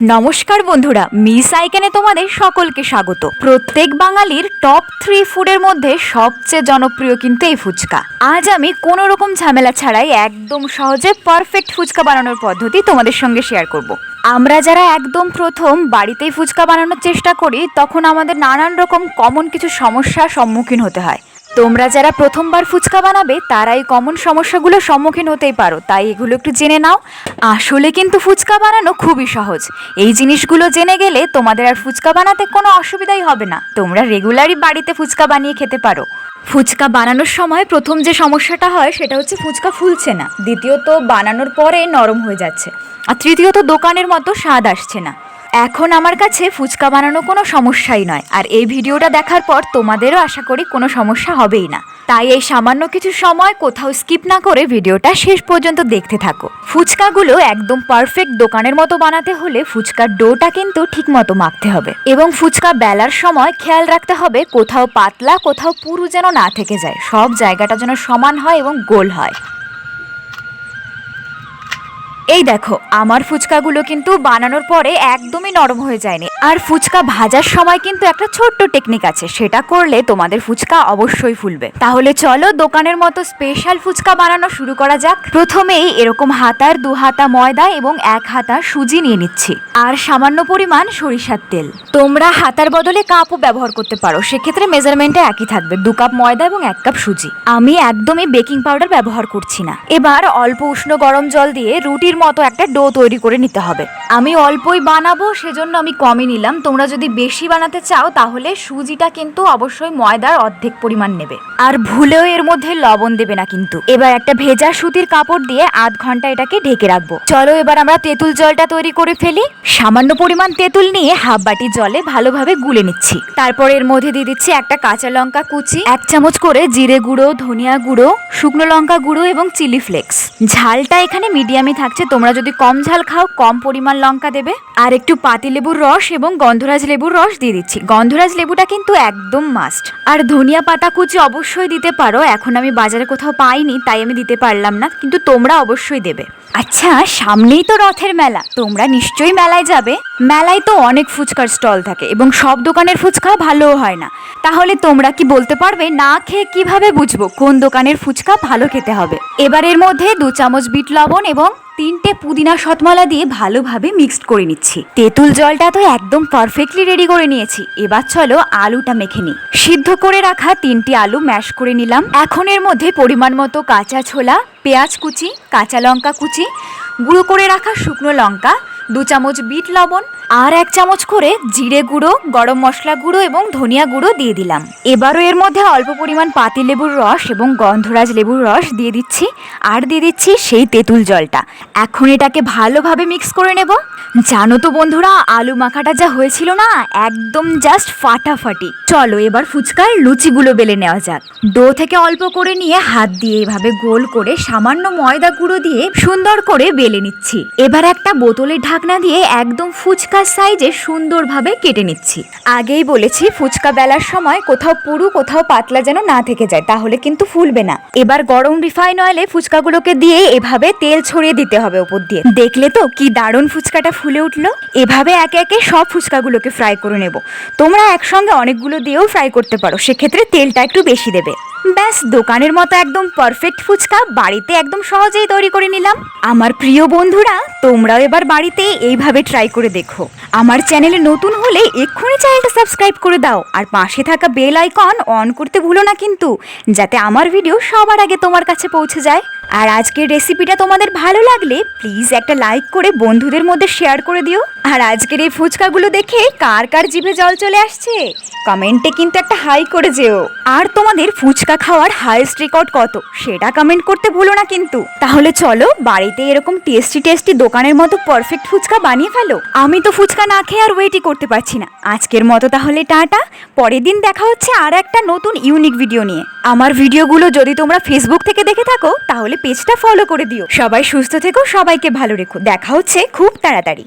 নমস্কার বন্ধুরা, মিস আইকেনে তোমাদের সকলকে স্বাগত। প্রত্যেক বাঙালির টপ 3 ফুডের মধ্যে সবচেয়ে জনপ্রিয় কিন্তু এই ফুচকা। আজ আমি কোনো রকম ঝামেলা ছাড়াই একদম সহজে পারফেক্ট ফুচকা বানানোর পদ্ধতি তোমাদের সঙ্গে শেয়ার করব। আমরা যারা একদম প্রথম বাড়িতেই ফুচকা বানানোর চেষ্টা করি, তখন আমাদের নানান রকম কমন কিছু সমস্যার সম্মুখীন হতে হয়। তোমরা যারা প্রথমবার ফুচকা বানাবে তারা এই কমন সমস্যাগুলোর সম্মুখীন হতেই পারো, তাই এগুলো একটু জেনে নাও। আসলে কিন্তু ফুচকা বানানো খুবই সহজ। এই জিনিসগুলো জেনে গেলে তোমাদের আর ফুচকা বানাতে কোনো অসুবিধাই হবে না। তোমরা রেগুলারই বাড়িতে ফুচকা বানিয়ে খেতে পারো। ফুচকা বানানোর সময় প্রথম যে সমস্যাটা হয় সেটা হচ্ছে ফুচকা ফুলছে না, দ্বিতীয়ত বানানোর পরে নরম হয়ে যাচ্ছে, আর তৃতীয়ত দোকানের মতো স্বাদ আসছে না। এখন আমার কাছে ফুচকা বানানো কোনো সমস্যাই নয়, আর এই ভিডিওটা দেখার পর তোমাদেরও আশা করি কোনো সমস্যা হবেই না। তাই এই সামান্য কিছু সময় কোথাও স্কিপ না করে ভিডিওটা শেষ পর্যন্ত দেখতে থাকো। ফুচকাগুলো একদম পারফেক্ট দোকানের মতো বানাতে হলে ফুচকার ডোটা কিন্তু ঠিক মতো মাখতে হবে, এবং ফুচকা বেলার সময় খেয়াল রাখতে হবে কোথাও পাতলা কোথাও পুরু যেন না থেকে যায়, সব জায়গাটা যেন সমান হয় এবং গোল হয়। এই দেখো, আমার ফুচকাগুলো কিন্তু বানানোর পরে একদমই নরম হয়ে যায়নি। আর ফুচকা ভাজার সময় কিন্তু একটা ছোট্ট টেকনিক আছে, সেটা করলে তোমাদের ফুচকা অবশ্যই ফুলবে। তাহলে চলো দোকানের মতো স্পেশাল ফুচকা বানানো শুরু করা যাক। প্রথমেই এরকম হাতার 2 হাতা ময়দা এবং 1 হাতা সুজি নিয়ে নিচ্ছি, আর সামান্য পরিমাণ সরিষার তেল। তোমরা হাতার বদলে কাপও ব্যবহার করতে পারো, সেক্ষেত্রে মেজারমেন্টে একই থাকবে, 2 কাপ ময়দা এবং 1 কাপ সুজি। আমি একদমই বেকিং পাউডার ব্যবহার করছি না। এবার অল্প উষ্ণ গরম জল দিয়ে রুটির মতো একটা ডো তৈরি করে নিতে হবে। আমি অল্পই বানাবো, সেজন্য আমি কমই নিলাম। তোমরা যদি বেশি বানাতে চাও তাহলে সুজিটা কিন্তু অবশ্যই ময়দার অর্ধেক পরিমাণ নেবে, আর ভুলেও এর মধ্যে লবণ দেবে না কিন্তু। এবার একটা ভেজা সুতির কাপড় দিয়ে আধ ঘন্টা এটাকে ঢেকে রাখবো। চলো এবার আমরা তেঁতুল জলটা তৈরি করে ফেলি। সামান্য পরিমাণ তেঁতুল নিয়ে হাফ বাটি জলে ভালোভাবে গুলে নিচ্ছি। তারপর এর মধ্যে দিয়ে দিচ্ছি একটা কাঁচা লঙ্কা কুচি, 1 চামচ করে জিরে গুঁড়ো, ধনিয়া গুঁড়ো, শুকনো লঙ্কা গুঁড়ো এবং চিলি ফ্লেক্স। ঝালটা এখানে মিডিয়ামে থাকছে, তোমরা যদি কম ঝাল খাও কম পরিমাণ লঙ্কা দেবে। আর একটু পাতিলেবুর রস এবং গন্ধরাজ লেবুর রস দিয়ে দিচ্ছি। গন্ধরাজ লেবুটা কিন্তু একদম মাস্ট। আর ধনিয়া পাতা কুচি অবশ্যই দিতে পারো, এখন আমি বাজারে কোথাও পাইনি তাই আমি দিতে পারলাম না, কিন্তু তোমরা অবশ্যই দেবে। আচ্ছা, সামনেই তো রথের মেলা, তোমরা নিশ্চয়ই মেলায় যাবে। মেলায় তো অনেক ফুচকার স্টল থাকে এবং সব দোকানের ফুচকা ভালোও হয় না। তাহলে তোমরা কি বলতে পারবে না খেয়ে কিভাবে বুঝবো কোন দোকানের ফুচকা ভালো খেতে হবে? এবার এর মধ্যে 2 চামচ বিট লবণ এবং 3টে পুদিনা শতমলা দিয়ে ভালোভাবে মিক্সড করে নিচ্ছি। তেঁতুল জলটা তো একদম পারফেক্টলি রেডি করে নিয়েছি। এবার চলো আলুটা মেখে নিই। সিদ্ধ করে রাখা 3টি আলু ম্যাশ করে নিলাম। এখন এর মধ্যে পরিমাণ মতো কাঁচা ছোলা, পেঁয়াজ কুচি, কাঁচা লঙ্কা কুচি, গুঁড়ো করে রাখা শুকনো লঙ্কা, 2 চামচ বিট লবণ, আর 1 চামচ করে জিরে গুঁড়ো, গরম মশলা গুঁড়ো এবং ধনিয়া গুঁড়ো দিয়ে দিলাম। এবারও এর মধ্যে অল্প পরিমাণ পাতিলেবুর রস এবং গন্ধরাজ লেবুর রস দিয়ে দিচ্ছি, আর দিয়ে দিচ্ছি সেই তেঁতুল জলটা। এখন এটাকে ভালোভাবে মিক্স করে নেব। জানো তো বন্ধুরা, আলু মাখাটা যা হয়েছিল না, একদম জাস্ট ফাটাফাটি। চলো এবার ফুচকার লুচিগুলো বেলে নেওয়া যাক। ডো থেকে অল্প করে নিয়ে হাত দিয়ে এভাবে গোল করে সামান্য ময়দা গুঁড়ো দিয়ে সুন্দর করে বেলে নিচ্ছি। এবার একটা বোতলের ঢাকনা দিয়ে একদম ফুচকার সাইজে সুন্দরভাবে কেটে নিচ্ছি। আগেই বলেছি ফুচকা বেলার সময় কোথাও পুরু কোথাও পাতলা যেন না থেকে যায়, তাহলে কিন্তু ফুলবে না। এবার গরম রিফাইন অয়েলে ফুচকাগুলোকে দিয়ে এভাবে তেল ছড়িয়ে দিতে হবে ওপর দিয়ে। দেখলে তো কি দারুণ ফুচকাটা ফুলে উঠলো। এভাবে একে একে সব ফুচকাগুলোকে ফ্রাই করে নেব। তোমরা একসঙ্গে অনেকগুলো দিয়েও ফ্রাই করতে পারো, সেক্ষেত্রে তেলটা একটু বেশি দেবে। ব্যাস, দোকানের মতো একদম পারফেক্ট ফুচকা বাড়িতে একদম সহজেই তৈরি করে নিলাম। আমার প্রিয় বন্ধুরা, তোমরাও এবার বাড়িতে এইভাবে ট্রাই করে দেখো। আমার চ্যানেলে নতুন হলে এক্ষুনি চ্যানেলটা সাবস্ক্রাইব করে দাও, আর পাশে থাকা বেল আইকন অন করতে ভুলো না কিন্তু, যাতে আমার ভিডিও সবার আগে তোমার কাছে পৌঁছে যায়। আর আজকের রেসিপিটা তোমাদের ভালো লাগলে প্লিজ একটা লাইক করে বন্ধুদের মধ্যে শেয়ার করে দিও। আর আজকের এই ফুচকাগুলো দেখে কার কার জিভে জল চলে আসছে কমেন্টে কিন্তু একটা হাই করে যেও। আর তোমাদের ফুচকা খাওয়ার হাইয়েস্ট রেকর্ড কত সেটা কমেন্ট করতে ভুলো না কিন্তু। তাহলে চলো বাড়িতে এরকম টেস্টি টেস্টি দোকানের মতো পারফেক্ট ফুচকা বানিয়ে ফেলো। আমি তো ফুচকা না খেয়ে আর ওয়েটই করতে পারছি না। আজকের মতো তাহলে টাটা, পরের দিন দেখা হচ্ছে আর একটা নতুন ইউনিক ভিডিও নিয়ে। আমার ভিডিওগুলো যদি তোমরা ফেসবুক থেকে দেখে থাকো তাহলে পেজটা ফলো করে দিও। সবাই সুস্থ থেকো, সবাইকে ভালো রেখো। দেখা হচ্ছে খুব তাড়াতাড়ি।